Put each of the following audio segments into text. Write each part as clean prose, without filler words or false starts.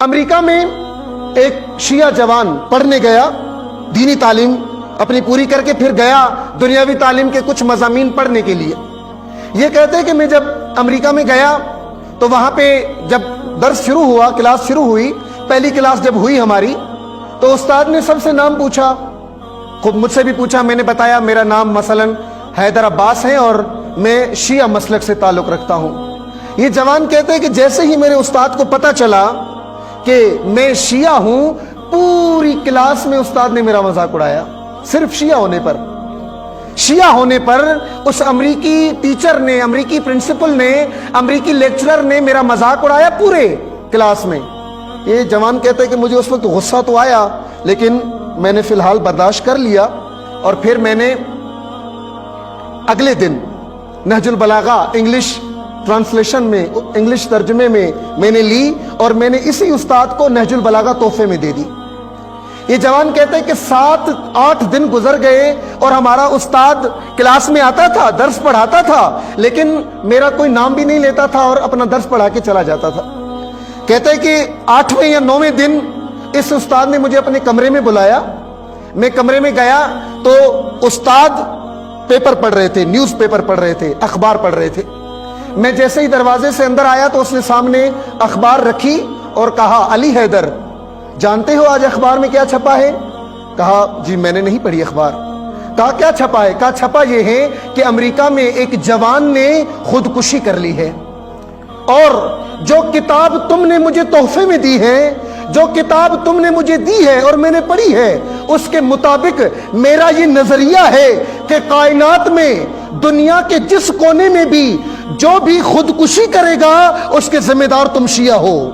امریکہ میں ایک شیعہ جوان پڑھنے گیا، دینی تعلیم اپنی پوری کر کے پھر گیا دنیاوی تعلیم کے کچھ مضامین پڑھنے کے لیے۔ یہ کہتے ہیں کہ میں جب امریکہ میں گیا تو وہاں پہ جب درس شروع ہوا، کلاس شروع ہوئی، پہلی کلاس جب ہوئی ہماری، تو استاد نے سب سے نام پوچھا، خود مجھ سے بھی پوچھا، میں نے بتایا میرا نام مثلا حیدر عباس ہے اور میں شیعہ مسلک سے تعلق رکھتا ہوں۔ یہ جوان کہتے ہیں کہ جیسے ہی میرے استاد کو پتا چلا کہ میں شیعہ ہوں، پوری کلاس میں استاد نے میرا مذاق اڑایا، صرف شیعہ ہونے پر اس امریکی ٹیچر نے، امریکی پرنسپل نے، امریکی لیکچرر نے میرا مذاق اڑایا پورے کلاس میں۔ یہ جوان کہتے ہیں کہ مجھے اس وقت غصہ تو آیا، لیکن میں نے فی الحال برداشت کر لیا، اور پھر میں نے اگلے دن نہج البلاغہ انگلش ٹرانسلیشن میں، انگلش ترجمے میں نے لی، اور میں نے اسی استاد کو نہج البلاغہ تحفے میں دے دی۔ یہ جوان کہتے ہیں کہ 7-8 دن گزر گئے اور ہمارا استاد کلاس میں آتا تھا، درس پڑھاتا تھا، لیکن میرا کوئی نام بھی نہیں لیتا تھا اور اپنا درس پڑھا کے چلا جاتا تھا۔ کہتے ہیں کہ 8ویں یا 9ویں دن اس استاد نے مجھے اپنے کمرے میں بلایا۔ میں کمرے میں گیا تو استاد پیپر پڑھ رہے تھے، نیوز پیپر پڑھ رہے تھے، اخبار پڑھ رہے تھے۔ میں جیسے ہی دروازے سے اندر آیا تو اس نے سامنے اخبار رکھی اور کہا، علی حیدر، جانتے ہو آج اخبار میں کیا چھپا ہے؟ کہا جی میں نے نہیں پڑھی اخبار۔ کہا کیا چھپا ہے؟ کہا چھپا یہ ہے کہ امریکہ میں ایک جوان نے خودکشی کر لی ہے، اور جو کتاب تم نے مجھے تحفے میں دی ہے، جو کتاب تم نے مجھے دی ہے اور میں نے پڑھی ہے، اس کے مطابق میرا یہ نظریہ ہے کہ کائنات میں دنیا کے جس کونے میں بھی جو بھی خودکشی کرے گا اس کے ذمہ دار تم شیعہ ہو،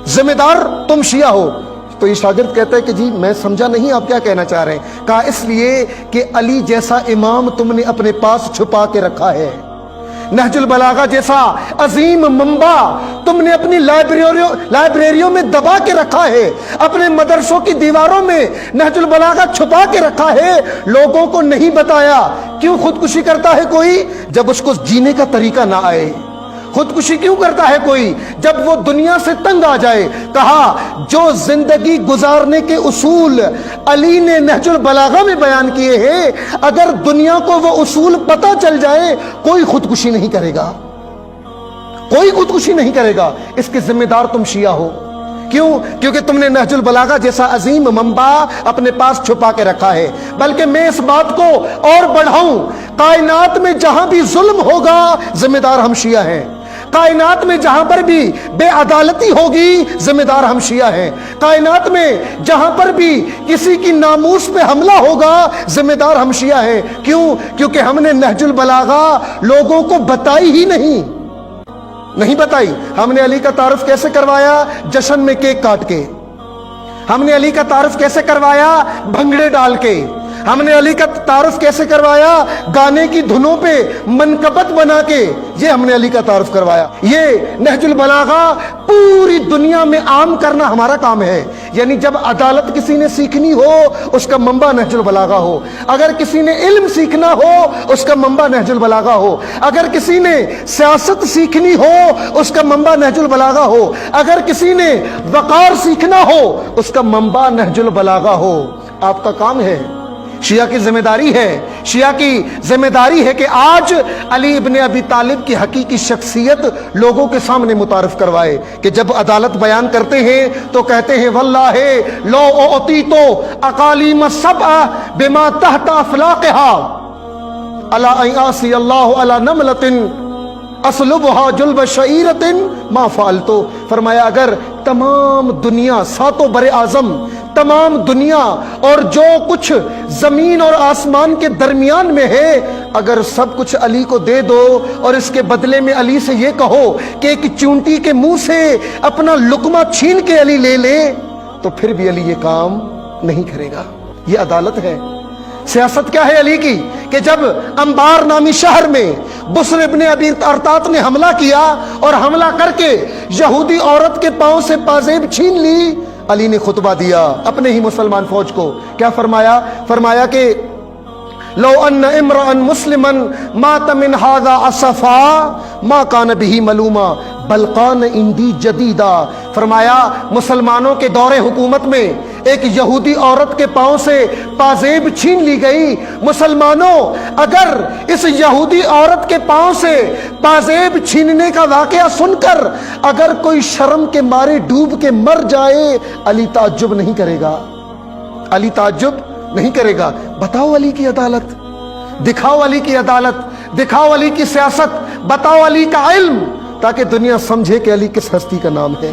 ذمہ دار تم شیعہ ہو۔ تو یہ شاگرد کہتا ہے کہ جی میں سمجھا نہیں آپ کیا کہنا چاہ رہے ہیں۔ کہا اس لیے کہ علی جیسا امام تم نے اپنے پاس چھپا کے رکھا ہے، نہج البلاغہ جیسا عظیم منبع تم نے اپنی لائبریریوں میں دبا کے رکھا ہے، اپنے مدرسوں کی دیواروں میں نہج البلاغہ چھپا کے رکھا ہے، لوگوں کو نہیں بتایا۔ کیوں خودکشی کرتا ہے کوئی؟ جب اس کو جینے کا طریقہ نہ آئے۔ خودکشی کیوں کرتا ہے کوئی؟ جب وہ دنیا سے تنگ آ جائے۔ کہا جو زندگی گزارنے کے اصول علی نے نہج البلاغہ میں بیان کیے ہیں، اگر دنیا کو وہ اصول پتہ چل جائے، کوئی خودکشی نہیں کرے گا، کوئی خودکشی نہیں کرے گا۔ اس کے ذمہ دار تم شیعہ ہو۔ کیوں؟ کیونکہ تم نے نہج البلاغہ جیسا عظیم منبع اپنے پاس چھپا کے رکھا ہے۔ بلکہ میں اس بات کو اور بڑھاؤں، کائنات میں جہاں بھی ظلم ہوگا ذمہ دار ہم شیعہ ہیں، کائنات میں جہاں پر بھی بے عدالتی ہوگی ذمہ دار ہم شیعہ ہیں، کائنات میں جہاں پر بھی کسی کی ناموس پہ حملہ ہوگا ذمہ دار ہم شیعہ ہیں۔ کیوں؟ کیونکہ ہم نے نہج البلاغہ لوگوں کو بتائی ہی نہیں بتائی۔ ہم نے علی کا تعارف کیسے کروایا؟ جشن میں کیک کاٹ کے۔ ہم نے علی کا تعارف کیسے کروایا؟ بھنگڑے ڈال کے۔ ہم نے علی کا تعارف کیسے کروایا؟ گانے کی دھنوں پہ منقبت بنا کے۔ یہ ہم نے علی کا تعارف کروایا۔ یہ نہج البلاغہ پوری دنیا میں عام کرنا ہمارا کام ہے۔ یعنی جب عدالت کسی نے سیکھنی ہو اس کا منبع نہج البلاغہ ہو، اگر کسی نے علم سیکھنا ہو اس کا منبع نہج البلاغہ ہو، اگر کسی نے سیاست سیکھنی ہو اس کا منبع نہج البلاغہ ہو، اگر کسی نے وقار سیکھنا ہو اس کا منبع نہج البلاغہ ہو۔ آپ کا کام ہے، شیعہ کی ذمہ داری ہے، شیعہ کی ذمہ داری ہے کہ آج علی ابن ابی طالب کی حقیقی شخصیت لوگوں کے سامنے متعارف کروائے، کہ جب عدالت بیان کرتے ہیں تو کہتے ہیں واللہ لو اعطیت اقالیم السبع بما تحت افلاقها الا ان اعصی اللہ علی نملۃ اسلبها جلب شعیرۃ ما فعلت۔ فرمایا اگر تمام دنیا، ساتوں بر اعظم، تمام دنیا اور جو کچھ زمین اور آسمان کے درمیان میں ہے، اگر سب کچھ علی کو دے دو اور اس کے بدلے میں علی سے یہ کہو کہ ایک چونٹی کے منہ سے اپنا لقمہ چھین کے علی لے لے، تو پھر بھی علی یہ کام نہیں کرے گا۔ یہ عدالت ہے۔ سیاست کیا ہے علی کی؟ کہ جب انبار نامی شہر میں بسر ابن ابی ارطاط نے حملہ کیا اور حملہ کر کے یہودی عورت کے پاؤں سے پازیب چھین لی، علی نے خطبہ دیا اپنے ہی مسلمان فوج کو۔ کیا فرمایا؟ فرمایا کہ لو ان امرأ مسلما مات من هذا اسفا ما کان به ملوما بل کان عندی جدیدا. فرمایا مسلمانوں کے دور حکومت میں ایک یہودی عورت کے پاؤں سے پازیب چھین لی گئی. مسلمانوں اگر اس یہودی عورت کے پاؤں سے پازیب چھیننے کا واقعہ سن کر اگر کوئی شرم کے مارے ڈوب کے مر جائے علی تعجب نہیں کرے گا. علی تعجب نہیں کرے گا. بتاؤ علی کی عدالت, دکھاؤ علی کی عدالت, دکھاؤ علی کی سیاست, بتاؤ علی کا علم, تاکہ دنیا سمجھے کہ علی کس ہستی کا نام ہے.